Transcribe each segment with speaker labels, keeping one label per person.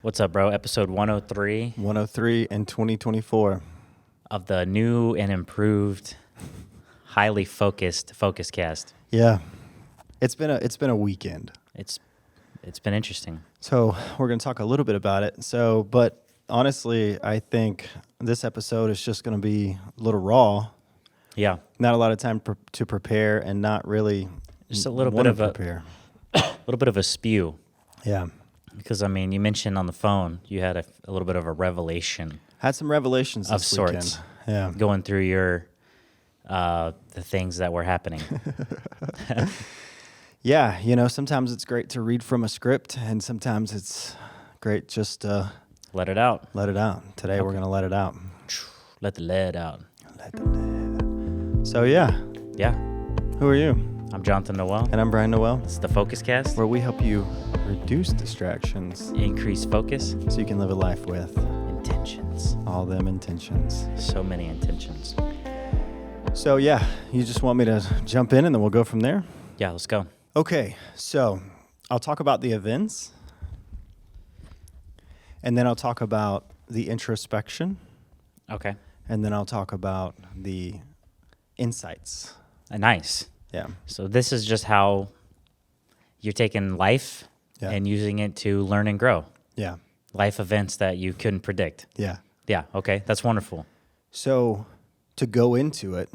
Speaker 1: What's up, bro? Episode 103
Speaker 2: 103 in 2024.
Speaker 1: of the new and improved, highly focused Focus Cast.
Speaker 2: Yeah. It's been a weekend.
Speaker 1: It's been interesting.
Speaker 2: So, we're going to talk a little bit about it. But honestly, I think this episode is just going to be a little raw.
Speaker 1: Yeah.
Speaker 2: Not a lot of time to prepare and not really
Speaker 1: Just a little bit of
Speaker 2: prepare.
Speaker 1: a little bit of a spew.
Speaker 2: Yeah.
Speaker 1: Because, I mean, you mentioned on the phone you had a little bit of a revelation
Speaker 2: Had some revelations
Speaker 1: of
Speaker 2: this
Speaker 1: sorts.
Speaker 2: weekend. Yeah.
Speaker 1: Going through your the things that were happening.
Speaker 2: Yeah, sometimes it's great to read from a script, and sometimes it's great just to
Speaker 1: Let it out.
Speaker 2: let it out. Today we're going to let it out.
Speaker 1: Let the lead out.
Speaker 2: Let the lead. So, yeah.
Speaker 1: Yeah.
Speaker 2: Who are you?
Speaker 1: I'm Jonathan Noel.
Speaker 2: And I'm Brian Noel,
Speaker 1: This is the Focus Cast.
Speaker 2: where we help you reduce distractions
Speaker 1: Increase focus.
Speaker 2: so you can live a life with
Speaker 1: Intentions.
Speaker 2: all them intentions.
Speaker 1: So many intentions.
Speaker 2: So, yeah, you just want me to jump in and then we'll go from there?
Speaker 1: Yeah, let's go.
Speaker 2: Okay, so I'll talk about the events, and then I'll talk about the introspection,
Speaker 1: Okay.
Speaker 2: and then I'll talk about the insights.
Speaker 1: Nice.
Speaker 2: Yeah.
Speaker 1: So this is just how you're taking life
Speaker 2: Yeah.
Speaker 1: and using it to learn and grow.
Speaker 2: Yeah.
Speaker 1: Life events that you couldn't predict.
Speaker 2: Yeah.
Speaker 1: Yeah, okay. That's wonderful.
Speaker 2: So to go into it,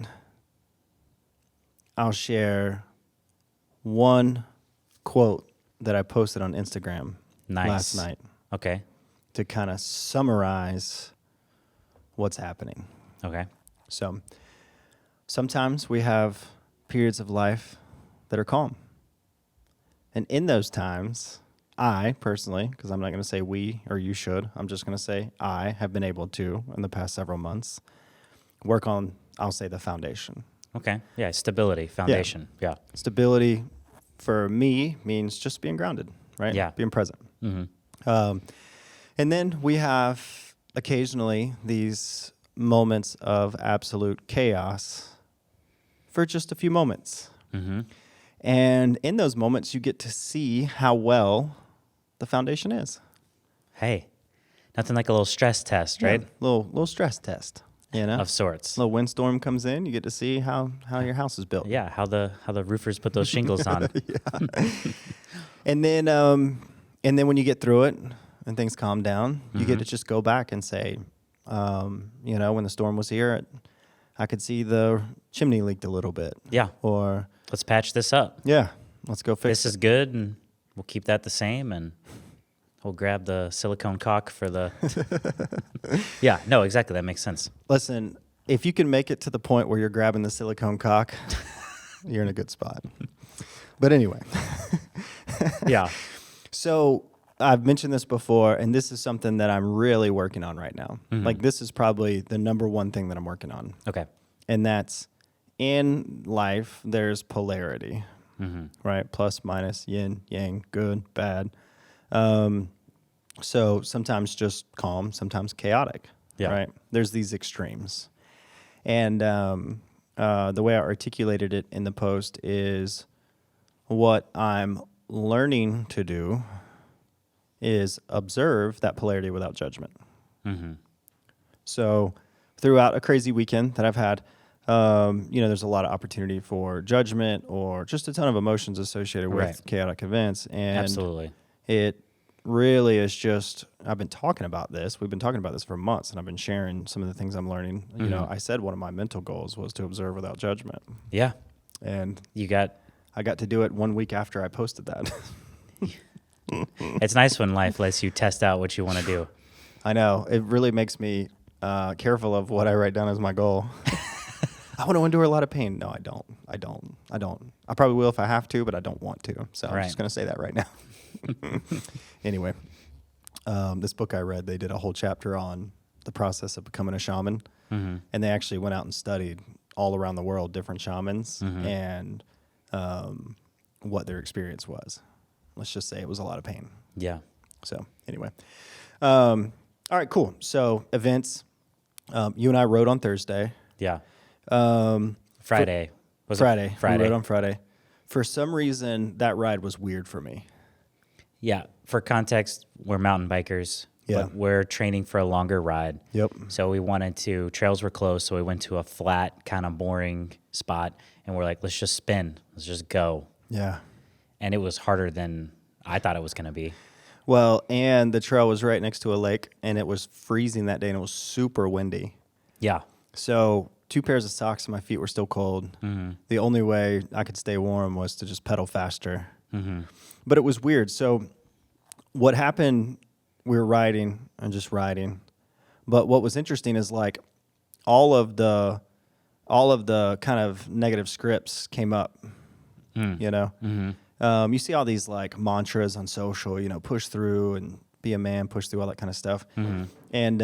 Speaker 2: I'll share one quote that I posted on Instagram
Speaker 1: Nice.
Speaker 2: last night
Speaker 1: Okay.
Speaker 2: to kind of summarize what's happening.
Speaker 1: Okay.
Speaker 2: So sometimes we have periods of life that are calm. And in those times, I personally, because I'm not going to say we or you should, I'm just going to say I have been able to, in the past several months, work on, I'll say, the foundation.
Speaker 1: Okay. Yeah, stability, foundation. Yeah.
Speaker 2: Stability for me means just being grounded, right?
Speaker 1: Yeah.
Speaker 2: Being present.
Speaker 1: Mm-hmm.
Speaker 2: And then we have occasionally these moments of absolute chaos for just a few moments.
Speaker 1: Mm-hmm.
Speaker 2: And in those moments, you get to see how well the foundation is.
Speaker 1: Hey, nothing like a little stress test, right?
Speaker 2: Yeah, little stress test,
Speaker 1: Of sorts.
Speaker 2: little windstorm comes in, you get to see how your house is built.
Speaker 1: Yeah, how the roofers put those shingles on.
Speaker 2: And then when you get through it and things calm down, you get to just go back and say, when the storm was here, I could see the chimney leaked a little bit.
Speaker 1: Yeah.
Speaker 2: Or,
Speaker 1: Let's patch this up.
Speaker 2: yeah, let's go fix
Speaker 1: This is good, and we'll keep that the same, and we'll grab the silicone caulk for the... Yeah, no, exactly. That makes sense.
Speaker 2: Listen, if you can make it to the point where you're grabbing the silicone cock, you're in a good spot. But anyway.
Speaker 1: Yeah.
Speaker 2: So I've mentioned this before, and this is something that I'm really working on right now.
Speaker 1: Mm-hmm.
Speaker 2: Like, this is probably the number one thing that I'm working on.
Speaker 1: Okay.
Speaker 2: And that's, in life, there's polarity, right? Plus, minus, yin, yang, good, bad. So sometimes just calm, sometimes chaotic,
Speaker 1: Yeah.
Speaker 2: right? There's these extremes. And the way I articulated it in the post is what I'm learning to do is observe that polarity without judgment.
Speaker 1: Mm-hmm.
Speaker 2: So throughout a crazy weekend that I've had, there's a lot of opportunity for judgment or just a ton of emotions associated with
Speaker 1: Right.
Speaker 2: chaotic events. And
Speaker 1: Absolutely.
Speaker 2: it really is just, I've been talking about this. We've been talking about this for months, and I've been sharing some of the things I'm learning.
Speaker 1: Mm-hmm.
Speaker 2: I said one of my mental goals was to observe without judgment.
Speaker 1: Yeah.
Speaker 2: And
Speaker 1: I
Speaker 2: got to do it 1 week after I posted that.
Speaker 1: It's nice when life lets you test out what you want to do.
Speaker 2: I know. It really makes me careful of what I write down as my goal. I want to endure a lot of pain. No, I don't. I probably will if I have to, but I don't want to. So I'm
Speaker 1: Right.
Speaker 2: just going to say that right now. Anyway, this book I read, they did a whole chapter on the process of becoming a shaman.
Speaker 1: Mm-hmm.
Speaker 2: And they actually went out and studied all around the world different shamans and what their experience was. Let's just say it was a lot of pain.
Speaker 1: Yeah.
Speaker 2: So anyway, all right, cool. So events, you and I rode on Thursday.
Speaker 1: Yeah.
Speaker 2: Friday.
Speaker 1: Was
Speaker 2: Friday.
Speaker 1: it Friday?
Speaker 2: We rode on Friday. For some reason, that ride was weird for me.
Speaker 1: Yeah. For context, we're mountain bikers.
Speaker 2: Yeah.
Speaker 1: But we're training for a longer ride.
Speaker 2: Yep.
Speaker 1: So we wanted to, trails were closed, so we went to a flat, kind of boring spot, and we're like, let's just spin. Let's just go.
Speaker 2: Yeah.
Speaker 1: And it was harder than I thought it was going to be.
Speaker 2: Well, and the trail was right next to a lake, and it was freezing that day, and it was super windy.
Speaker 1: Yeah.
Speaker 2: So 2 pairs of socks, and my feet were still cold.
Speaker 1: Mm-hmm.
Speaker 2: The only way I could stay warm was to just pedal faster.
Speaker 1: Mm-hmm.
Speaker 2: But it was weird. So what happened, we were riding and just riding. But what was interesting is like all of the kind of negative scripts came up, you know?
Speaker 1: Mm-hmm.
Speaker 2: You see all these like mantras on social, you know, push through and be a man, push through, all that kind of stuff.
Speaker 1: Mm-hmm.
Speaker 2: And,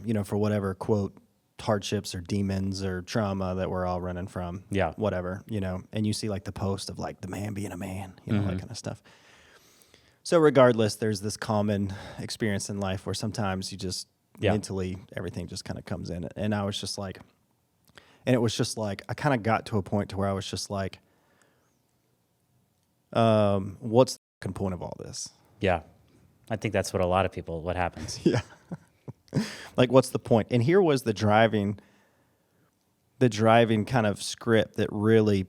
Speaker 2: you know, for whatever, quote, hardships or demons or trauma that we're all running from.
Speaker 1: Yeah.
Speaker 2: Whatever, you know. And you see like the post of like the man being a man, you know,
Speaker 1: Mm-hmm.
Speaker 2: that kind of stuff. So regardless, there's this common experience in life where sometimes you just mentally, everything just kind of comes in. And I was just like, and it was just like, I kind of got to a point to where I was just like, what's the point of all this?
Speaker 1: Yeah. I think that's what happens.
Speaker 2: Yeah. Like, what's the point? And here was the driving kind of script that really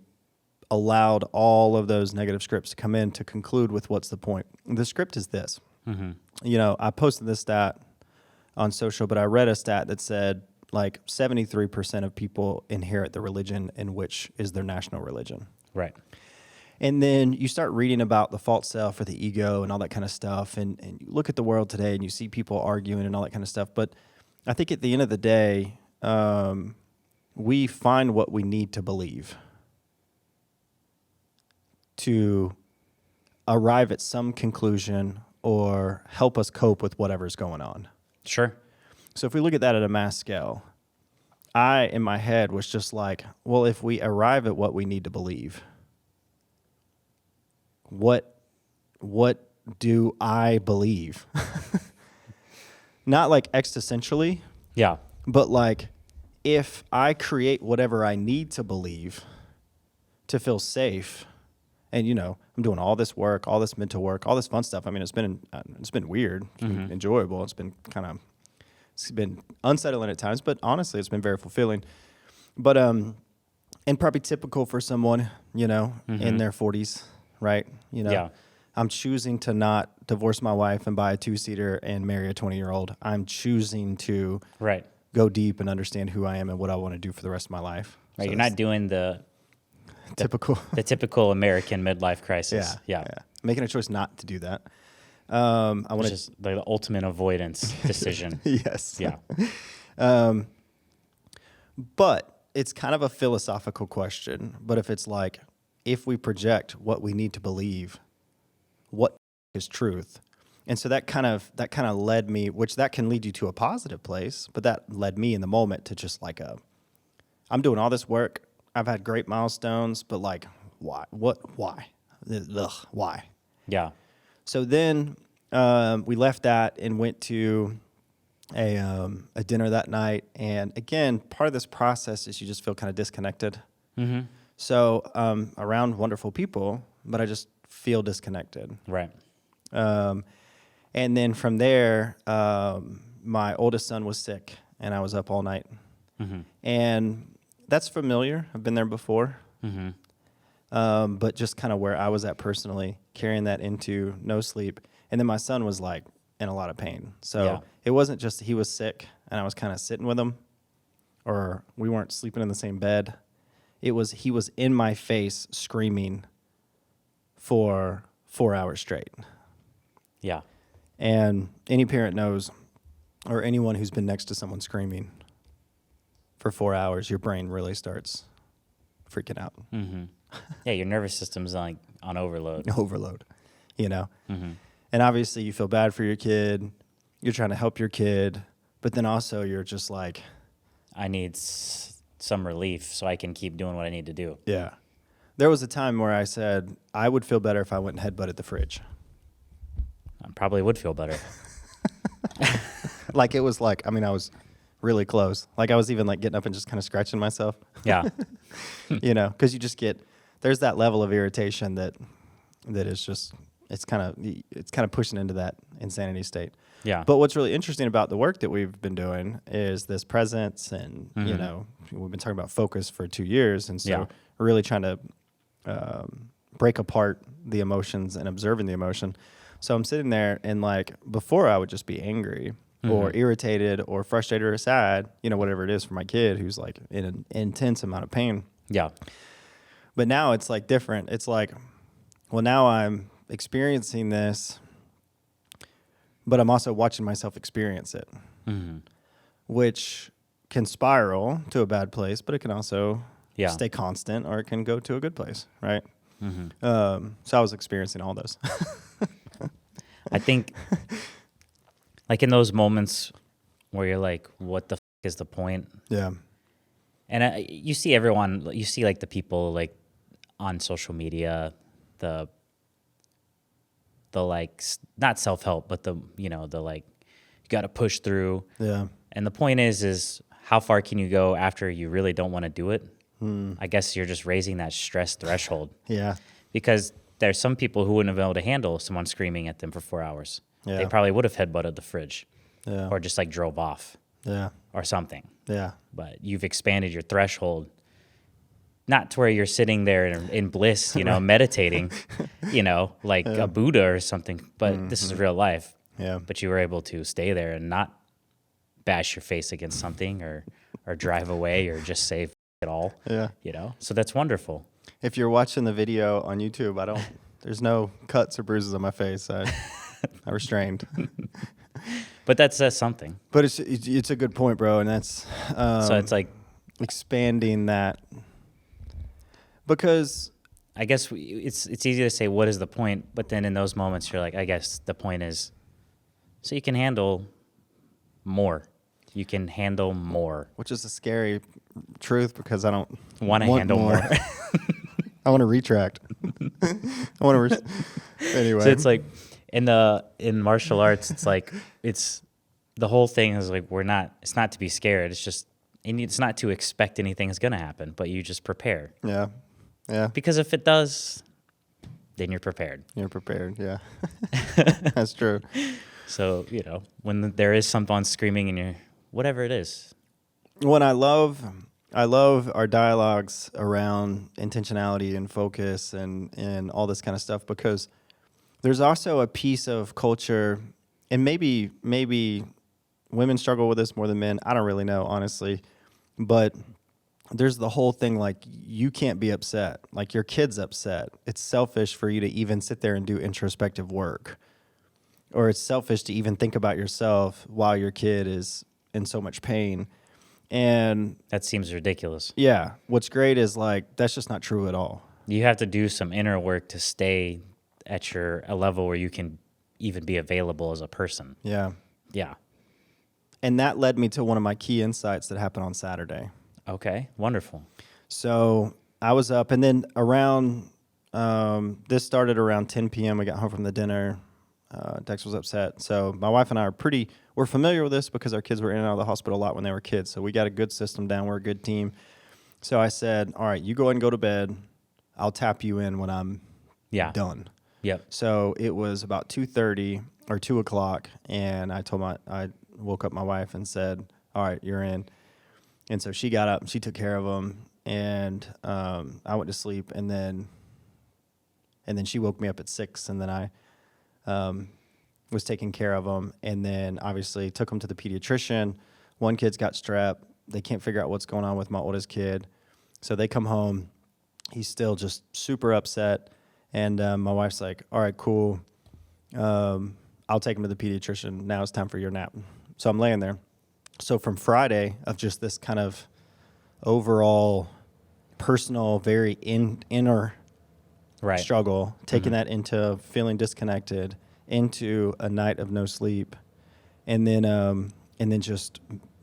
Speaker 2: allowed all of those negative scripts to come in to conclude with what's the point. The script is this.
Speaker 1: Mm-hmm.
Speaker 2: You know, I posted this stat on social, but I read a stat that said like 73% of people inherit the religion in which is their national religion.
Speaker 1: Right.
Speaker 2: And then you start reading about the false self or the ego and all that kind of stuff. And you look at the world today and you see people arguing and all that kind of stuff. But I think at the end of the day, we find what we need to believe to arrive at some conclusion or help us cope with whatever's going on.
Speaker 1: Sure.
Speaker 2: So if we look at that at a mass scale, I, in my head, was just like, well, if we arrive at what we need to believe, what do I believe? Not like existentially,
Speaker 1: Yeah.
Speaker 2: but like if I create whatever I need to believe to feel safe, and you know, I'm doing all this work, all this mental work, all this fun stuff. I mean, it's been weird, it's been enjoyable, it's been unsettling at times, but honestly, it's been very fulfilling. But and probably typical for someone, you know, in their 40s, right? You know,
Speaker 1: Yeah.
Speaker 2: I'm choosing to not divorce my wife and buy a 2-seater and marry a 20-year-old. I'm choosing to
Speaker 1: Right.
Speaker 2: go deep and understand who I am and what I want to do for the rest of my life.
Speaker 1: Right.
Speaker 2: So
Speaker 1: You're not doing the typical American midlife crisis.
Speaker 2: yeah. Making a choice not to do that. I want
Speaker 1: Which
Speaker 2: to
Speaker 1: is the ultimate avoidance decision.
Speaker 2: yes.
Speaker 1: Yeah.
Speaker 2: But it's kind of a philosophical question. But if it's like, if we project what we need to believe, what is truth? And so that kind of led me, which that can lead you to a positive place, but that led me in the moment to just like I'm doing all this work. I've had great milestones, but like, why? Why? Ugh, why?
Speaker 1: Yeah.
Speaker 2: So then we left that and went to a dinner that night. And again, part of this process is you just feel kind of disconnected.
Speaker 1: Mm-hmm.
Speaker 2: So around wonderful people, but I just feel disconnected.
Speaker 1: Right.
Speaker 2: And then from there, my oldest son was sick, and I was up all night.
Speaker 1: Mm-hmm.
Speaker 2: And that's familiar. I've been there before.
Speaker 1: Mm-hmm.
Speaker 2: But just kind of where I was at personally, carrying that into no sleep. And then my son was like in a lot of pain. So it wasn't just he was sick and I was kind of sitting with him, or we weren't sleeping in the same bed. It was he was in my face screaming for 4 hours straight.
Speaker 1: Yeah.
Speaker 2: And any parent knows, or anyone who's been next to someone screaming for 4 hours, your brain really starts freaking out.
Speaker 1: Mm-hmm. Yeah, your nervous system's like on overload.
Speaker 2: Overload, you know?
Speaker 1: Mm-hmm.
Speaker 2: And obviously you feel bad for your kid. You're trying to help your kid. But then also you're just like,
Speaker 1: I need some relief so I can keep doing what I need to do.
Speaker 2: yeah. There was a time where I said, I would feel better if I went and headbutted the fridge.
Speaker 1: I probably would feel better.
Speaker 2: Like it was like, I mean, I was really close. Like I was even like getting up and just kind of scratching myself.
Speaker 1: Yeah.
Speaker 2: You know, because you just there's that level of irritation that is just it's kind of pushing into that insanity state.
Speaker 1: Yeah.
Speaker 2: But what's really interesting about the work that we've been doing is this presence, and you know, we've been talking about focus for 2 years, and so we're really trying to break apart the emotions and observing the emotion. So I'm sitting there, and like before, I would just be angry or irritated or frustrated or sad, you know, whatever it is for my kid who's like in an intense amount of pain.
Speaker 1: Yeah.
Speaker 2: But now it's like different. It's like, well, now I'm experiencing this, but I'm also watching myself experience it, which can spiral to a bad place, but it can also stay constant, or it can go to a good place, right? So I was experiencing all those.
Speaker 1: I think, like in those moments where you're like, what the f- is the point?
Speaker 2: Yeah.
Speaker 1: And you see everyone, you see like the people like on social media, the like, not self-help, but the, you know, the like, you got to push through.
Speaker 2: Yeah.
Speaker 1: And the point is how far can you go after you really don't want to do it? I guess you're just raising that stress threshold.
Speaker 2: Yeah.
Speaker 1: Because there's some people who wouldn't have been able to handle someone screaming at them for 4 hours.
Speaker 2: Yeah.
Speaker 1: They probably would have headbutted the fridge
Speaker 2: Yeah.
Speaker 1: or just like drove off
Speaker 2: Yeah.
Speaker 1: or something.
Speaker 2: Yeah.
Speaker 1: But you've expanded your threshold, not to where you're sitting there in bliss, you know, meditating, you know, like a Buddha or something, but this is real life.
Speaker 2: Yeah.
Speaker 1: But you were able to stay there and not bash your face against something or drive away or just say f- it all,
Speaker 2: Yeah.
Speaker 1: you know? So that's wonderful.
Speaker 2: If you're watching the video on YouTube, there's no cuts or bruises on my face. I restrained.
Speaker 1: But that says something.
Speaker 2: But it's a good point, bro. And that's,
Speaker 1: So it's like,
Speaker 2: expanding that, because
Speaker 1: I guess it's easy to say, what is the point? But then in those moments, you're like, I guess the point is so you can handle more. You can handle more.
Speaker 2: which is a scary truth, because I don't
Speaker 1: Want to handle more.
Speaker 2: I want to retract. I want to. Anyway,
Speaker 1: So it's like in martial arts, it's like it's the whole thing is like it's not to be scared. It's just it's not to expect anything is going to happen, but you just prepare.
Speaker 2: Yeah. Yeah.
Speaker 1: Because if it does, then you're prepared.
Speaker 2: You're prepared. Yeah. That's true.
Speaker 1: So, you know, when there is someone screaming in your whatever it is.
Speaker 2: When I love our dialogues around intentionality and focus and all this kind of stuff, because there's also a piece of culture, and maybe women struggle with this more than men. I don't really know, honestly, but there's the whole thing like you can't be upset. Like your kid's upset. It's selfish for you to even sit there and do introspective work, or it's selfish to even think about yourself while your kid is in so much pain. And
Speaker 1: That seems ridiculous.
Speaker 2: yeah, what's great is like that's just not true at all.
Speaker 1: You have to do some inner work to stay at a level where you can even be available as a person.
Speaker 2: Yeah.
Speaker 1: Yeah.
Speaker 2: And that led me to one of my key insights that happened on Saturday.
Speaker 1: Okay. Wonderful.
Speaker 2: So I was up, and then around, this started around 10 p.m. We got home from the dinner. Dex was upset. So my wife and I we're familiar with this because our kids were in and out of the hospital a lot when they were kids. So we got a good system down. We're a good team. So I said, all right, you go ahead and go to bed. I'll tap you in when I'm done.
Speaker 1: Yep.
Speaker 2: So it was about 2:30 or 2 o'clock, and I woke up my wife and said, all right, you're in. And so she got up and she took care of him, and I went to sleep, and then she woke me up at 6, and then I was taking care of him, and then obviously took him to the pediatrician. One kid's got strep. They can't figure out what's going on with my oldest kid. So they come home. He's still just super upset. And my wife's like, all right, cool. I'll take him to the pediatrician. Now it's time for your nap. So I'm laying there. So from Friday of just this kind of overall personal, very inner struggle, taking that into feeling disconnected, into a night of no sleep, and then just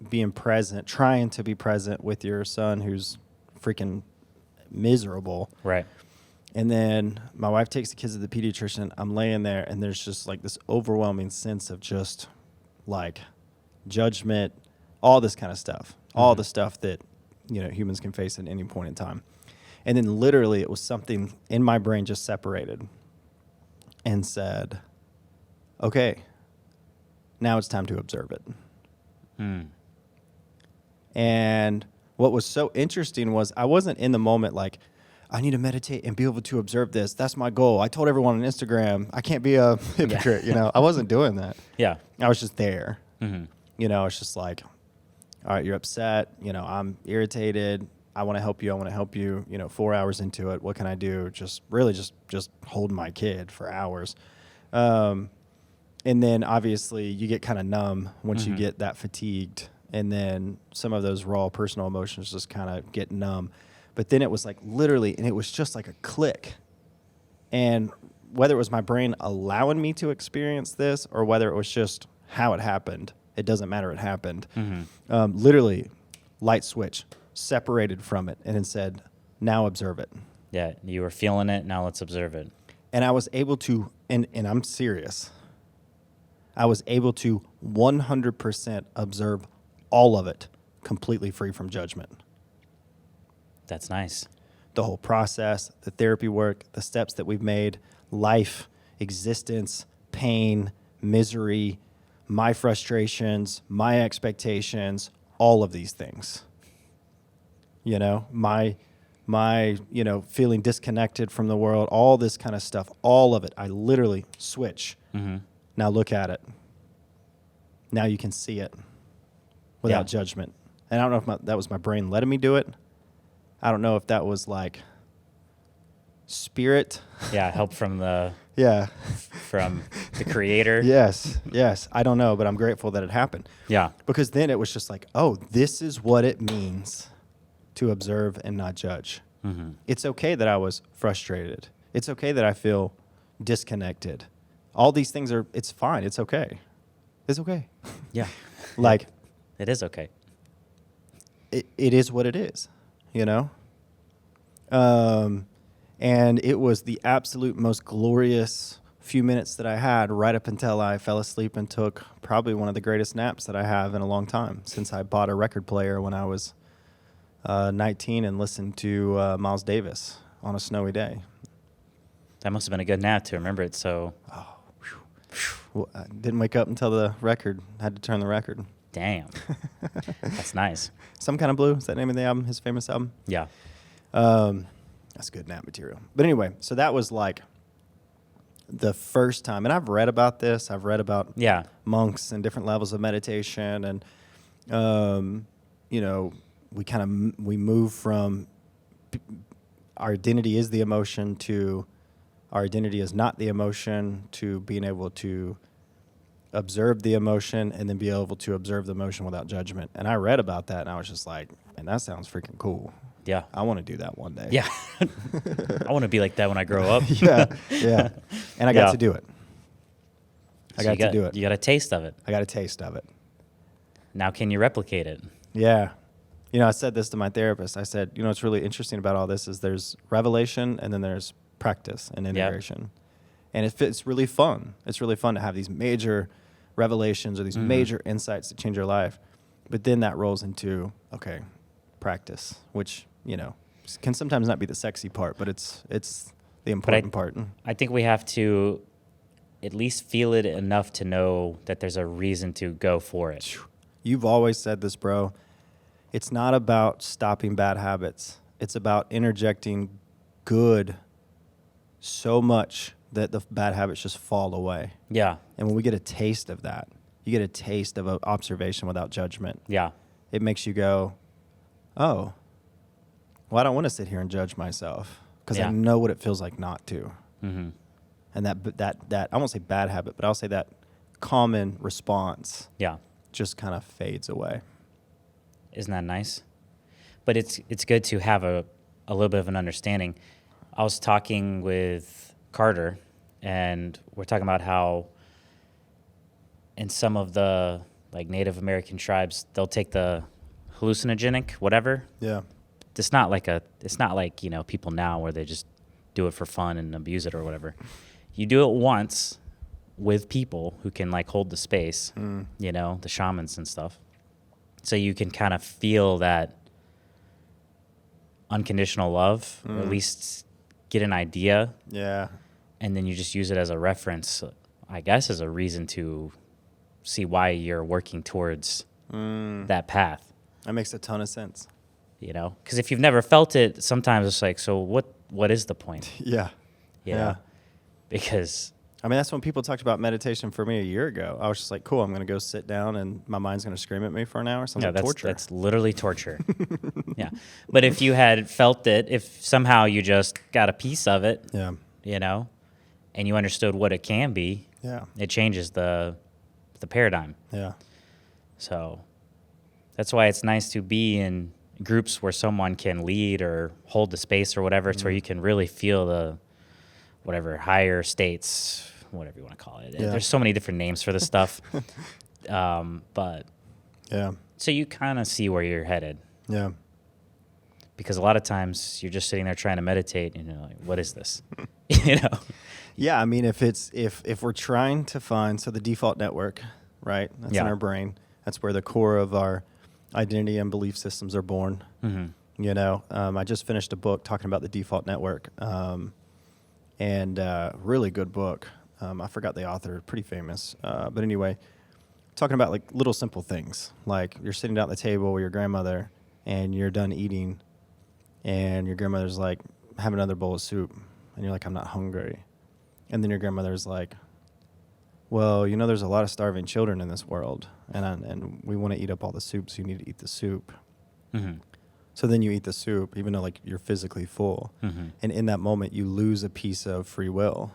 Speaker 2: being present, trying to be present with your son who's freaking miserable.
Speaker 1: Right.
Speaker 2: And then my wife takes the kids to the pediatrician. I'm laying there, and there's just like this overwhelming sense of just like judgment, all this kind of stuff, all the stuff that, humans can face at any point in time. And then literally it was something in my brain just separated. and said, okay, now it's time to observe it. And what was so interesting was I wasn't in the moment like, I need to meditate and be able to observe this. That's my goal. I told everyone on Instagram, I can't be a hypocrite, I wasn't doing that.
Speaker 1: Yeah.
Speaker 2: I was just there.
Speaker 1: Mm-hmm.
Speaker 2: It's just like, all right, you're upset. I'm irritated. I want to help you. I want to help you. 4 hours into it, what can I do? Just really just hold my kid for hours. And then obviously you get kind of numb once you get that fatigued. And then some of those raw personal emotions just kind of get numb. But then it was like literally, and it was just like a click. And whether it was my brain allowing me to experience this or whether it was just how it happened, it doesn't matter. It happened. Literally, light switch, separated from it, and then said, now observe it.
Speaker 1: Yeah, you were feeling it. Now let's observe it.
Speaker 2: And I was able to, and I'm serious, I was able to 100% observe all of it completely free from judgment.
Speaker 1: That's nice.
Speaker 2: The whole process, the therapy work, the steps that we've made, life, existence, pain, misery, my frustrations, my expectations, all of these things. My feeling disconnected from the world, all this kind of stuff, all of it. I literally switch. Now look at it. Now you can see it without judgment. And I don't know if that was my brain letting me do it. I don't know if that was like spirit.
Speaker 1: Yeah, help from the creator.
Speaker 2: Yes. I don't know, but I'm grateful that it happened.
Speaker 1: Yeah.
Speaker 2: Because then it was just like, oh, this is what it means to observe and not judge. It's okay that I was frustrated. It's okay that I feel disconnected. All these things it's fine. It's okay. It's okay.
Speaker 1: Yeah.
Speaker 2: Like.
Speaker 1: It is okay.
Speaker 2: It is what it is, And it was the absolute most glorious few minutes that I had right up until I fell asleep and took probably one of the greatest naps that I have in a long time since I bought a record player when I was 19 and listened to Miles Davis on a snowy day.
Speaker 1: That must have been a good nap to remember it so.
Speaker 2: Oh, well, I didn't wake up until the record. Had to turn the record.
Speaker 1: Damn. That's nice.
Speaker 2: Some Kind of Blue, is that the name of the album, his famous album?
Speaker 1: Yeah.
Speaker 2: That's good nap material. But anyway, so that was like the first time, and I've read about this. I've read about monks and different levels of meditation, and we move from our identity is the emotion to our identity is not the emotion to being able to observe the emotion and then be able to observe the emotion without judgment. And I read about that, and I was just like, man, that sounds freaking cool.
Speaker 1: Yeah.
Speaker 2: I want to do that one day.
Speaker 1: Yeah. I want to be like that when I grow up.
Speaker 2: Yeah. And I got to do it. I got to do it.
Speaker 1: You got a taste of it.
Speaker 2: I got a taste of it.
Speaker 1: Now can you replicate it?
Speaker 2: Yeah. I said this to my therapist. I said, what's really interesting about all this is there's revelation and then there's practice and integration. And it's really fun. It's really fun to have these major revelations or these major insights that change your life. But then that rolls into, okay, practice, which, can sometimes not be the sexy part, but it's the important part.
Speaker 1: I think we have to at least feel it enough to know that there's a reason to go for it.
Speaker 2: You've always said this, bro. It's not about stopping bad habits. It's about interjecting good so much that the bad habits just fall away.
Speaker 1: Yeah.
Speaker 2: And when we get a taste of that, you get a taste of observation without judgment.
Speaker 1: Yeah.
Speaker 2: It makes you go, oh, well, I don't want to sit here and judge myself because I know what it feels like not to.
Speaker 1: Mm-hmm.
Speaker 2: And that I won't say bad habit, but I'll say that common response just kind of fades away.
Speaker 1: Isn't that nice? But it's good to have a little bit of an understanding. I was talking with Carter, and we're talking about how in some of the like Native American tribes, they'll take the hallucinogenic whatever.
Speaker 2: Yeah.
Speaker 1: It's not like people now where they just do it for fun and abuse it or whatever. You do it once with people who can like hold the space, the shamans and stuff. So you can kind of feel that unconditional love, or at least get an idea.
Speaker 2: Yeah.
Speaker 1: and then you just use it as a reference, I guess, as a reason to see why you're working towards that path.
Speaker 2: That makes a ton of sense.
Speaker 1: You know, because if you've never felt it, sometimes it's like, so what is the point?
Speaker 2: Yeah.
Speaker 1: You know? Because
Speaker 2: I mean, that's when people talked about meditation for me a year ago. I was just like, cool, I'm going to go sit down and my mind's going to scream at me for an hour. Sounds like torture.
Speaker 1: That's literally torture. Yeah. But if you had felt it, if somehow you just got a piece of it,
Speaker 2: Yeah.
Speaker 1: you know, and you understood what it can be,
Speaker 2: Yeah.
Speaker 1: it changes the paradigm.
Speaker 2: Yeah.
Speaker 1: So that's why it's nice to be in groups where someone can lead or hold the space or whatever. It's where you can really feel the whatever higher states, whatever you want to call it.
Speaker 2: Yeah.
Speaker 1: There's so many different names for this stuff. But
Speaker 2: Yeah.
Speaker 1: so you kind of see where you're headed,
Speaker 2: Yeah.
Speaker 1: because a lot of times you're just sitting there trying to meditate and you're like, what is this? You know?
Speaker 2: Yeah, I mean, if we're trying to find, so the default network, right? That's in our brain. That's where the core of our identity and belief systems are born.
Speaker 1: Mm-hmm.
Speaker 2: You know, I just finished a book talking about the default network, and really good book. I forgot the author, pretty famous. But anyway, talking about like little simple things, like you're sitting down at the table with your grandmother and you're done eating, and your grandmother's like, have another bowl of soup, and you're like, I'm not hungry. And then your grandmother's like, well, you know, there's a lot of starving children in this world, and we want to eat up all the soup, so you need to eat the soup.
Speaker 1: Mm-hmm.
Speaker 2: So then you eat the soup, even though like you're physically full.
Speaker 1: Mm-hmm.
Speaker 2: And in that moment, you lose a piece of free will.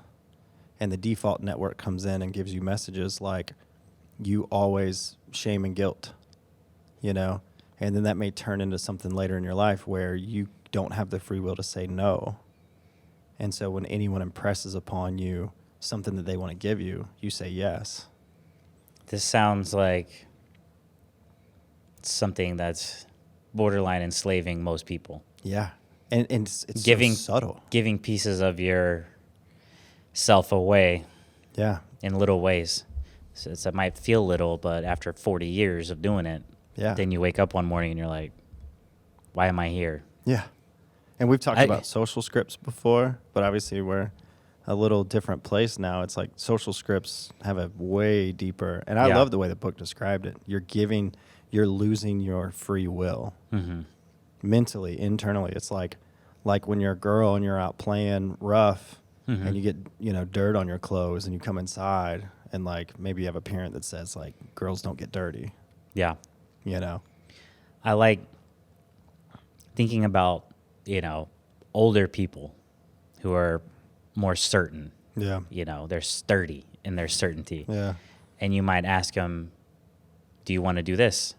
Speaker 2: And the default network comes in and gives you messages like, you always shame and guilt, you know? And then that may turn into something later in your life where you don't have the free will to say no. And so when anyone impresses upon you something that they want to give you, you say yes.
Speaker 1: This sounds like something that's borderline enslaving most people.
Speaker 2: Yeah. And it's
Speaker 1: Giving
Speaker 2: so subtle.
Speaker 1: Giving pieces of your self away
Speaker 2: Yeah.
Speaker 1: in little ways. So it might feel little, but after 40 years of doing it,
Speaker 2: Yeah.
Speaker 1: then you wake up one morning and you're like, why am I here?
Speaker 2: Yeah. And we've talked about social scripts before, but obviously we're a little different place now. It's like social scripts have a way deeper, and I love the way the book described it. You're losing your free will mentally, internally. It's like when you're a girl and you're out playing rough and you get, you know, dirt on your clothes and you come inside and like maybe you have a parent that says like, girls don't get dirty.
Speaker 1: Yeah.
Speaker 2: You know?
Speaker 1: I like thinking about, you know, older people who are more certain.
Speaker 2: Yeah.
Speaker 1: You know, they're sturdy in their certainty.
Speaker 2: Yeah.
Speaker 1: And you might ask them, do you want to do this?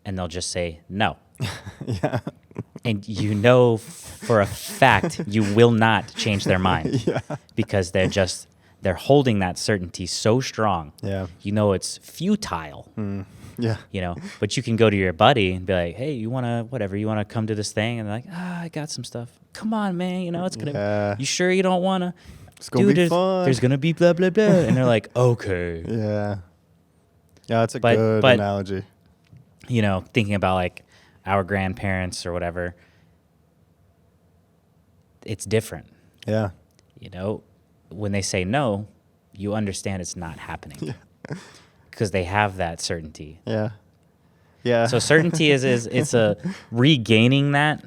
Speaker 1: And they'll just say no.
Speaker 2: Yeah.
Speaker 1: And you know for a fact you will not change their mind.
Speaker 2: Yeah.
Speaker 1: Because they're holding that certainty so strong.
Speaker 2: Yeah.
Speaker 1: You know it's futile.
Speaker 2: Yeah.
Speaker 1: You know, but you can go to your buddy and be like, hey, you want to come to this thing? And they're like, I got some stuff. Come on, man. You know, it's going to, you sure you don't want to?
Speaker 2: It's going to be fun.
Speaker 1: There's going to be blah, blah, blah. And they're like, okay.
Speaker 2: Yeah. Yeah, that's a good analogy.
Speaker 1: You know, thinking about like our grandparents or whatever, it's different.
Speaker 2: Yeah.
Speaker 1: You know, when they say no, you understand it's not happening.
Speaker 2: Yeah.
Speaker 1: Because they have that certainty.
Speaker 2: Yeah. Yeah.
Speaker 1: So certainty it's a regaining that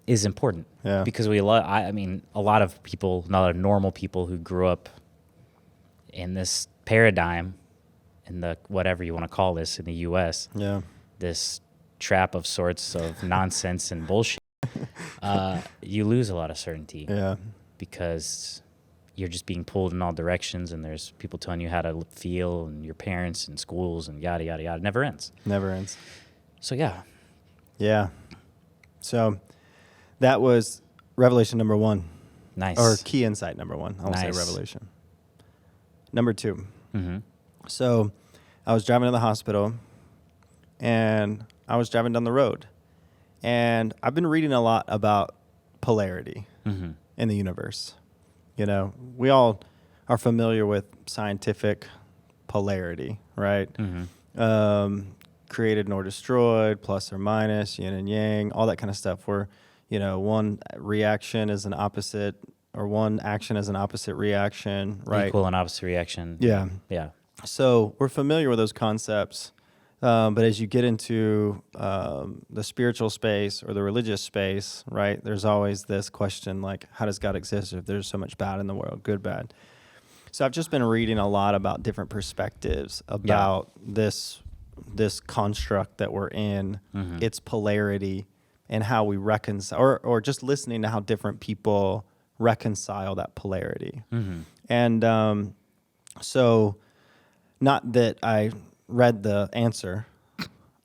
Speaker 1: is important.
Speaker 2: Yeah.
Speaker 1: Because a lot of people, a lot of normal people who grew up in this paradigm, in the whatever you want to call this in the U.S.
Speaker 2: Yeah.
Speaker 1: This trap of sorts of nonsense and bullshit. You lose a lot of certainty.
Speaker 2: Yeah.
Speaker 1: Because you're just being pulled in all directions, and there's people telling you how to feel, and your parents and schools and yada, yada, yada. It never ends.
Speaker 2: Never ends.
Speaker 1: So, yeah.
Speaker 2: Yeah. So that was revelation number 1.
Speaker 1: Nice.
Speaker 2: Or key insight number 1. I won't say revelation. Number 2. So I was driving to the hospital, and I was driving down the road. And I've been reading a lot about polarity in the universe. You know, we all are familiar with scientific polarity, right? Created nor destroyed, plus or minus, yin and yang, all that kind of stuff where, you know, one reaction is an opposite or one action as an opposite reaction, right?
Speaker 1: Equal and opposite reaction.
Speaker 2: Yeah.
Speaker 1: Yeah.
Speaker 2: So we're familiar with those concepts, but as you get into the spiritual space or the religious space, right, there's always this question like, how does God exist if there's so much bad in the world, good, bad? So I've just been reading a lot about different perspectives about this construct that we're in, its polarity, and how we reconcile, or just listening to how different people reconcile that polarity. And so not that I read the answer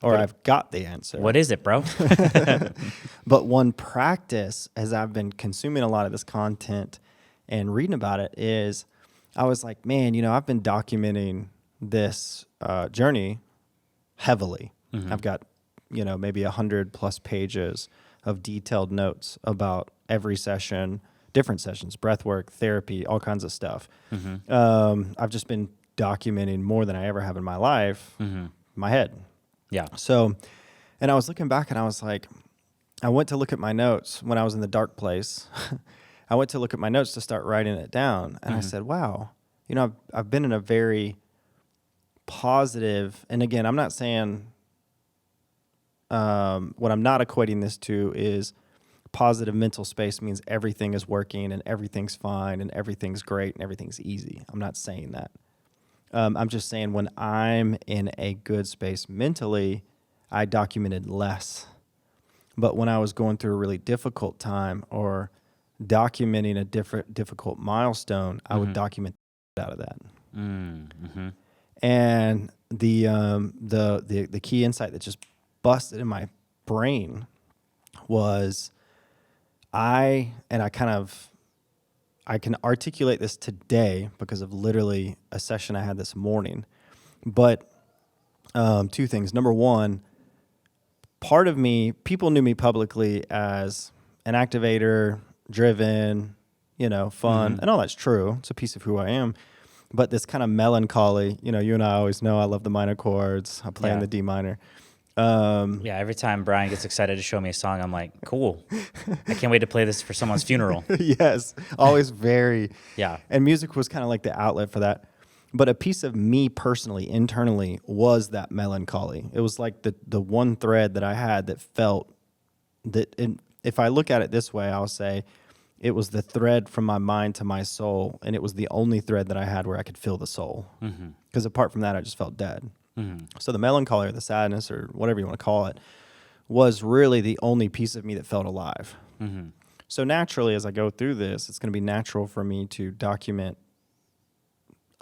Speaker 2: or I've got the answer.
Speaker 1: What is it, bro?
Speaker 2: But one practice, as I've been consuming a lot of this content and reading about it, is I was like, man, I've been documenting this journey heavily. I've got, maybe 100+ pages of detailed notes about every session, different sessions, breath work, therapy, all kinds of stuff. I've just been documenting more than I ever have in my life, in my head.
Speaker 1: Yeah.
Speaker 2: So, and I was looking back and I was like, I went to look at my notes when I was in the dark place. I went to look at my notes to start writing it down. And I said, wow, I've been in a very positive, and again, I'm not saying, what I'm not equating this to is positive mental space means everything is working and everything's fine and everything's great and everything's easy. I'm not saying that. I'm just saying when I'm in a good space mentally, I documented less. But when I was going through a really difficult time or documenting a difficult milestone, I would document out of that. And the key insight that just busted in my brain was I can articulate this today because of literally a session I had this morning. But two things. Number one, part of me, people knew me publicly as an activator, driven, fun, and all that's true. It's a piece of who I am. But this kind of melancholy, you and I always know I love the minor chords. I play in the D minor.
Speaker 1: Every time Brian gets excited to show me a song, I'm like, cool. I can't wait to play this for someone's funeral.
Speaker 2: Yes, always very.
Speaker 1: Yeah.
Speaker 2: And music was kind of like the outlet for that. But a piece of me personally, internally, was that melancholy. It was like the one thread that I had that felt that, if I look at it this way, I'll say it was the thread from my mind to my soul, and it was the only thread that I had where I could feel the soul. Because apart from that, I just felt dead. So the melancholy or the sadness or whatever you want to call it was really the only piece of me that felt alive. So naturally, as I go through this, it's going to be natural for me to document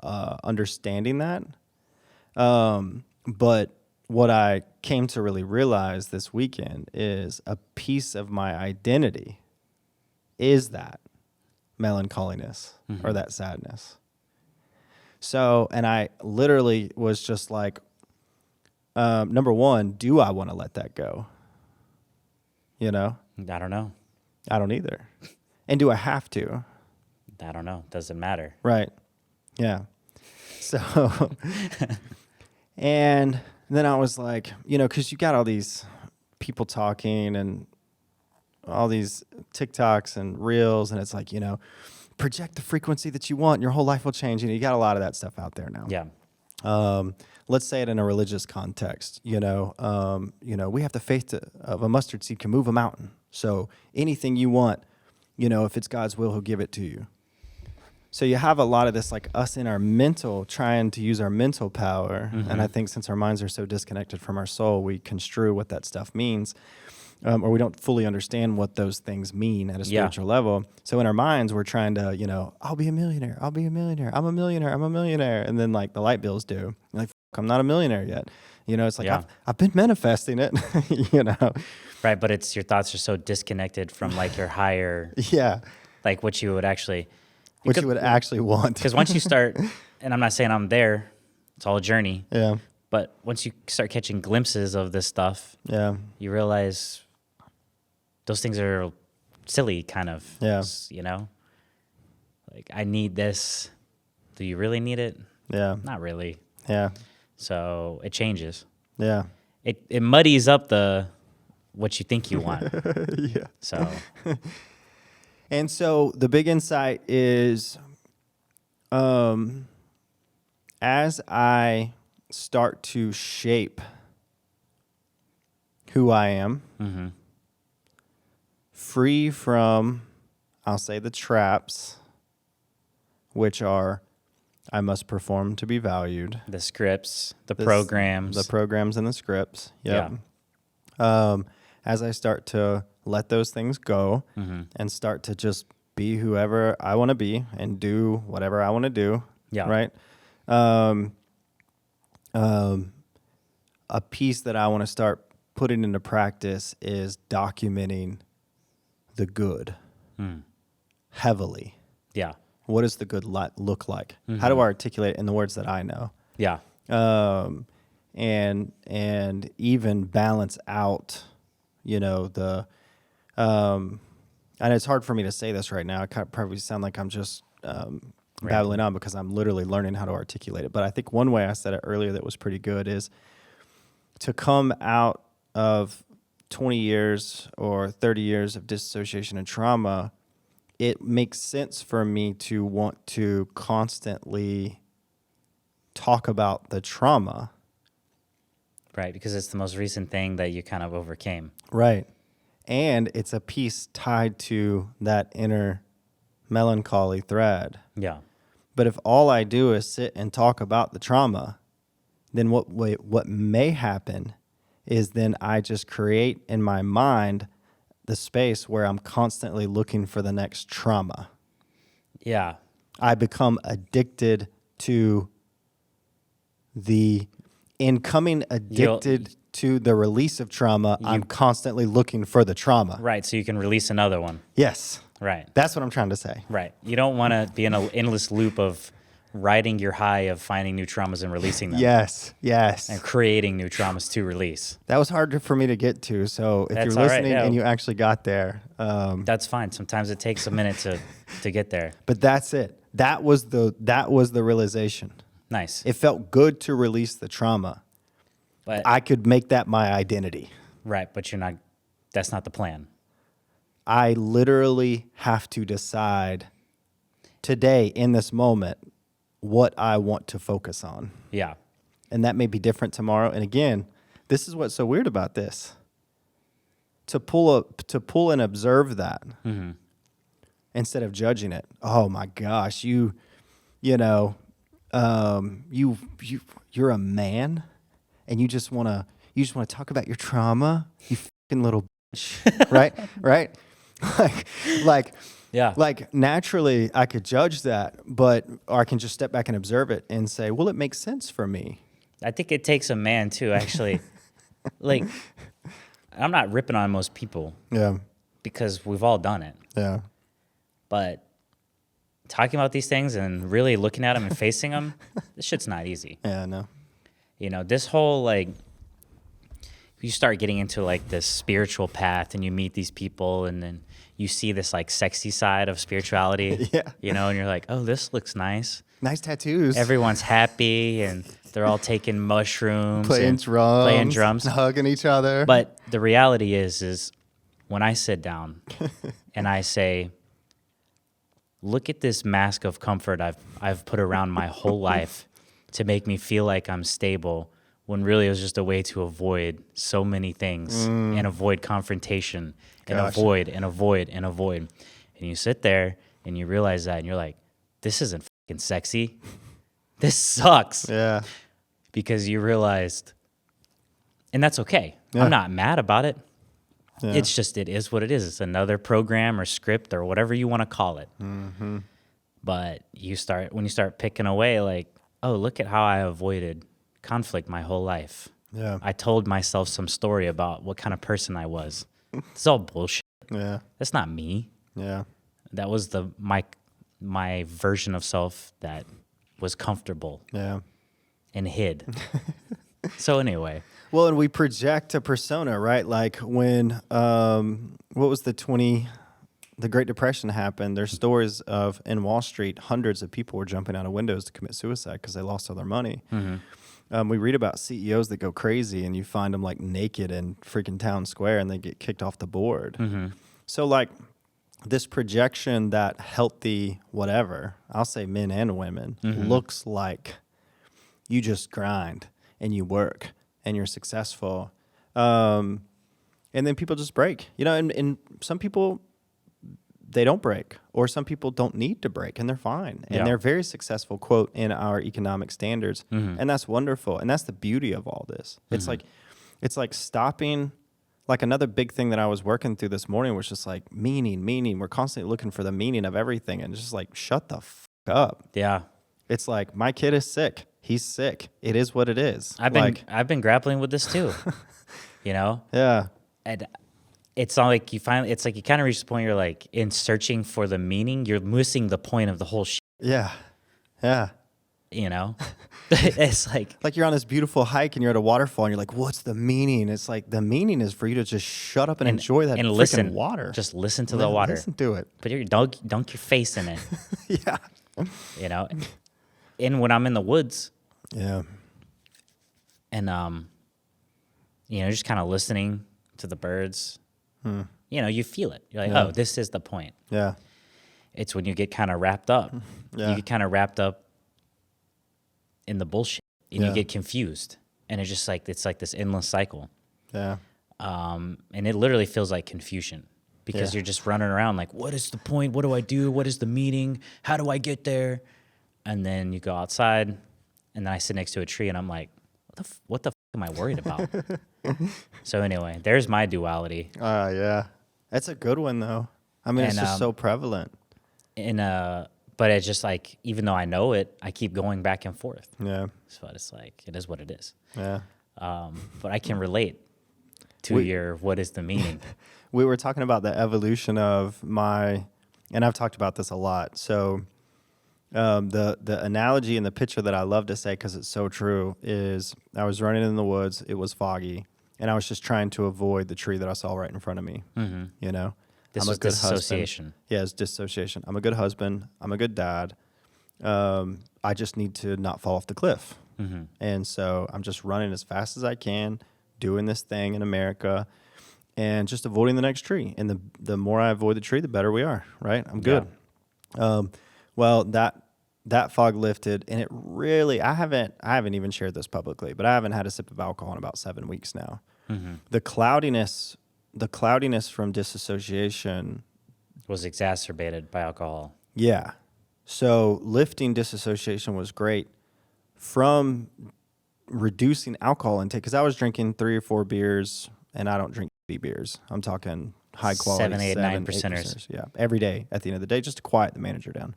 Speaker 2: understanding that. But what I came to really realize this weekend is a piece of my identity is that melancholiness or that sadness. So, and I literally was just like, number one, do I want to let that go?
Speaker 1: I don't know.
Speaker 2: I don't either. And do I have to?
Speaker 1: I don't know. Doesn't matter.
Speaker 2: Right. Yeah. So, and then I was like, because you got all these people talking and all these TikToks and reels, and it's like, project the frequency that you want, and your whole life will change. You got a lot of that stuff out there now.
Speaker 1: Yeah.
Speaker 2: Let's say it in a religious context. We have the faith of a mustard seed can move a mountain. So anything you want, if it's God's will, He'll give it to you. So you have a lot of this, like us in our mental, trying to use our mental power. And I think since our minds are so disconnected from our soul, we construe what that stuff means. Or we don't fully understand what those things mean at a spiritual level. So in our minds, we're trying to, I'll be a millionaire. I'll be a millionaire. I'm a millionaire. I'm a millionaire. And then like the light bills do. Like, I'm not a millionaire yet. It's like, I've been manifesting it,
Speaker 1: Right. But it's your thoughts are so disconnected from like your higher, like what you would actually
Speaker 2: want.
Speaker 1: Because once you start, and I'm not saying I'm there, it's all a journey.
Speaker 2: Yeah.
Speaker 1: But once you start catching glimpses of this stuff, you realize those things are silly, kind of.
Speaker 2: Yeah.
Speaker 1: Like, I need this. Do you really need it?
Speaker 2: Yeah.
Speaker 1: Not really.
Speaker 2: Yeah.
Speaker 1: So it changes.
Speaker 2: Yeah.
Speaker 1: It muddies up what you think you want.
Speaker 2: Yeah.
Speaker 1: So.
Speaker 2: And so the big insight is, as I start to shape who I am,
Speaker 1: Mm-hmm.
Speaker 2: free from, I'll say, the traps, which are, I must perform to be valued.
Speaker 1: The scripts, the
Speaker 2: This-
Speaker 1: programs.
Speaker 2: The programs and the scripts. Yep.
Speaker 1: Yeah.
Speaker 2: As I start to let those things go
Speaker 1: Mm-hmm.
Speaker 2: and start to just be whoever I want to be and do whatever I want to do.
Speaker 1: Yeah.
Speaker 2: Right. A piece that I want to start putting into practice is documenting the good heavily.
Speaker 1: Yeah.
Speaker 2: What does the good look like? How do I articulate it in the words that I know?
Speaker 1: Yeah.
Speaker 2: And even balance out, the and it's hard for me to say this right now. I probably sound like I'm just babbling on because I'm literally learning how to articulate it. But I think one way I said it earlier that was pretty good is to come out of 20 years or 30 years of disassociation and trauma. It makes sense for me to want to constantly talk about the trauma.
Speaker 1: Right. Because it's the most recent thing that you kind of overcame.
Speaker 2: Right. And it's a piece tied to that inner melancholy thread.
Speaker 1: Yeah.
Speaker 2: But if all I do is sit and talk about the trauma, then what may happen is then I just create in my mind the space where I'm constantly looking for the next trauma.
Speaker 1: Yeah.
Speaker 2: I become addicted to becoming addicted to the release of trauma. I'm constantly looking for the trauma.
Speaker 1: Right. So you can release another one.
Speaker 2: Yes.
Speaker 1: Right.
Speaker 2: That's what I'm trying to say.
Speaker 1: Right. You don't want to be in an endless loop of riding your high of finding new traumas and releasing them.
Speaker 2: Yes.
Speaker 1: And creating new traumas to release.
Speaker 2: That was hard for me to get to. So if
Speaker 1: That's
Speaker 2: you're
Speaker 1: all right,
Speaker 2: listening
Speaker 1: yeah.
Speaker 2: and you actually got there,
Speaker 1: That's fine. Sometimes it takes a minute to get there.
Speaker 2: but that's it. That was the realization.
Speaker 1: Nice.
Speaker 2: It felt good to release the trauma.
Speaker 1: But
Speaker 2: I could make that my identity.
Speaker 1: right, but that's not the plan.
Speaker 2: I literally have to decide today in this moment what I want to focus on.
Speaker 1: Yeah.
Speaker 2: And that may be different tomorrow. And again, this is what's so weird about this. To pull and observe that instead of judging it. Oh my gosh, you're a man and you just want to talk about your trauma, you fucking little bitch. right? Like
Speaker 1: Yeah.
Speaker 2: Like naturally I could judge that, or I can just step back and observe it and say, well, it makes sense for me.
Speaker 1: I think it takes a man too, actually. Like, I'm not ripping on most people
Speaker 2: Yeah.
Speaker 1: because we've all done it.
Speaker 2: Yeah.
Speaker 1: But talking about these things and really looking at them and facing them, this shit's not easy.
Speaker 2: Yeah, no.
Speaker 1: This whole, like, you start getting into, like, this spiritual path and you meet these people and then you see this, like, sexy side of spirituality.
Speaker 2: Yeah.
Speaker 1: And you're like, oh, this looks nice.
Speaker 2: Nice tattoos.
Speaker 1: Everyone's happy and they're all taking mushrooms.
Speaker 2: playing
Speaker 1: drums.
Speaker 2: hugging each other.
Speaker 1: But the reality is when I sit down and I say, look at this mask of comfort I've put around my whole life to make me feel like I'm stable, when really it was just a way to avoid so many things and avoid confrontation and avoid. And you sit there and you realize that and you're like, this isn't fucking sexy. This sucks.
Speaker 2: Yeah.
Speaker 1: Because you realized, and that's okay.
Speaker 2: Yeah.
Speaker 1: I'm not mad about it.
Speaker 2: Yeah.
Speaker 1: It's just, it is what it is. It's another program or script or whatever you want to call it.
Speaker 2: Mm-hmm.
Speaker 1: But when you start picking away, like, oh, look at how I avoided conflict my whole life.
Speaker 2: Yeah.
Speaker 1: I told myself some story about what kind of person I was. It's all bullshit.
Speaker 2: Yeah.
Speaker 1: That's not me.
Speaker 2: Yeah.
Speaker 1: That was my version of self that was comfortable
Speaker 2: Yeah.
Speaker 1: and hid. So anyway.
Speaker 2: Well, and we project a persona, right? Like when, what was the Great Depression happened, there's stories of, in Wall Street, hundreds of people were jumping out of windows to commit suicide because they lost all their money.
Speaker 1: Mm-hmm.
Speaker 2: We read about CEOs that go crazy and you find them like naked in freaking town square and they get kicked off the board.
Speaker 1: Mm-hmm.
Speaker 2: So like this projection that healthy whatever, I'll say men and women, looks like you just grind and you work and you're successful. And then people just break, and some people, they don't break, or some people don't need to break and they're fine. And they're very successful, quote, in our economic standards. And that's wonderful. And that's the beauty of all this. It's like stopping. Like another big thing that I was working through this morning was just like meaning. We're constantly looking for the meaning of everything. And it's just like, shut the up.
Speaker 1: Yeah.
Speaker 2: It's like, my kid is sick. He's sick. It is what it is.
Speaker 1: I've been grappling with this too,
Speaker 2: Yeah.
Speaker 1: And it's not like it's like you kind of reach the point you're like, in searching for the meaning, you're missing the point of the whole shit.
Speaker 2: Yeah.
Speaker 1: It's like
Speaker 2: you're on this beautiful hike and you're at a waterfall and you're like, what's the meaning? It's like, the meaning is for you to just shut up and enjoy that freaking water.
Speaker 1: Just listen to the water.
Speaker 2: Listen to it.
Speaker 1: But dunk your face in it.
Speaker 2: Yeah.
Speaker 1: And when I'm in the woods.
Speaker 2: Yeah.
Speaker 1: And, just kind of listening to the birds, you feel it. You're like, oh, this is the point.
Speaker 2: Yeah.
Speaker 1: It's when you get kind of wrapped up.
Speaker 2: Yeah.
Speaker 1: You get kind of wrapped up in the bullshit and you get confused. And it's just like, it's like this endless cycle.
Speaker 2: Yeah.
Speaker 1: And it literally feels like confusion because you're just running around like, what is the point? What do I do? What is the meaning? How do I get there? And then you go outside and then I sit next to a tree and I'm like, what the f am I worried about? So anyway, there's my duality.
Speaker 2: Yeah. That's a good one though. I mean, it's just so prevalent.
Speaker 1: But it's just like, even though I know it, I keep going back and forth.
Speaker 2: Yeah.
Speaker 1: So it's like, it is what it is.
Speaker 2: Yeah.
Speaker 1: But I can relate to what is the meaning.
Speaker 2: We were talking about the evolution of and I've talked about this a lot. So the analogy and the picture that I love to say, because it's so true, is I was running in the woods. It was foggy. And I was just trying to avoid the tree that I saw right in front of me.
Speaker 1: This was dissociation.
Speaker 2: Husband. Yeah, it's dissociation. I'm a good husband. I'm a good dad. I just need to not fall off the cliff. And so I'm just running as fast as I can, doing this thing in America, and just avoiding the next tree. And the more I avoid the tree, the better we are, right? I'm good. Yeah. Well, that fog lifted, and it really, I haven't even shared this publicly, but I haven't had a sip of alcohol in about 7 weeks now. The cloudiness from disassociation
Speaker 1: was exacerbated by alcohol.
Speaker 2: Yeah. So lifting disassociation was great from reducing alcohol intake, because I was drinking 3 or 4 beers, and I don't drink beers. I'm talking high quality
Speaker 1: 7, 8, 9 percenters.
Speaker 2: Yeah, every day at the end of the day, just to quiet the manager down.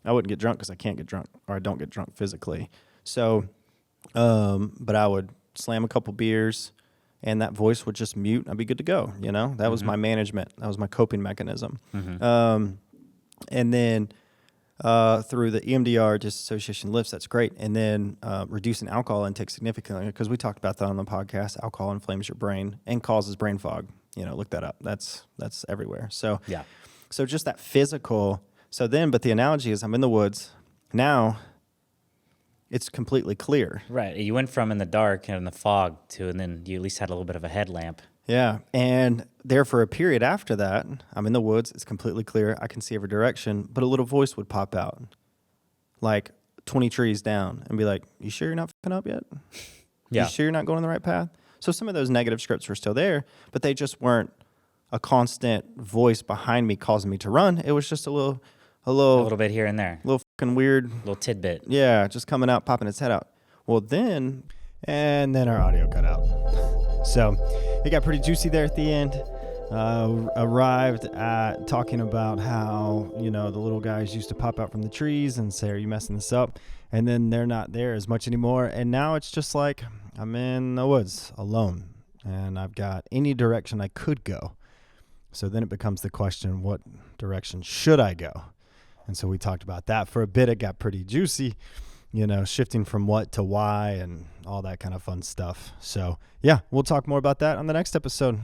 Speaker 2: I wouldn't get drunk because I can't get drunk, or I don't get drunk physically. So, but I would slam a couple beers, and that voice would just mute. I'd be good to go. That was my management. That was my coping mechanism. And then through the EMDR, disassociation lifts, that's great. And then reducing alcohol intake significantly, because we talked about that on the podcast. Alcohol inflames your brain and causes brain fog. Look that up. That's everywhere. So
Speaker 1: yeah.
Speaker 2: So just that physical. So then, but the analogy is, I'm in the woods now. It's completely clear.
Speaker 1: Right. You went from in the dark and in the fog to, and then you at least had a little bit of a headlamp.
Speaker 2: Yeah. And there for a period after that, I'm in the woods. It's completely clear. I can see every direction, but a little voice would pop out like 20 trees down and be like, you sure you're not fucking up yet?
Speaker 1: Yeah.
Speaker 2: You sure you're not going on the right path? So some of those negative scripts were still there, but they just weren't a constant voice behind me causing me to run. It was just a little
Speaker 1: bit here and there.
Speaker 2: A little fucking weird.
Speaker 1: Little tidbit.
Speaker 2: Yeah, just coming out, popping its head out. Well, then our audio cut out. So it got pretty juicy there at the end. Arrived at talking about how, the little guys used to pop out from the trees and say, are you messing this up? And then they're not there as much anymore. And now it's just like, I'm in the woods alone and I've got any direction I could go. So then it becomes the question, what direction should I go? And so we talked about that for a bit. It got pretty juicy, shifting from what to why and all that kind of fun stuff. So yeah, we'll talk more about that on the next episode.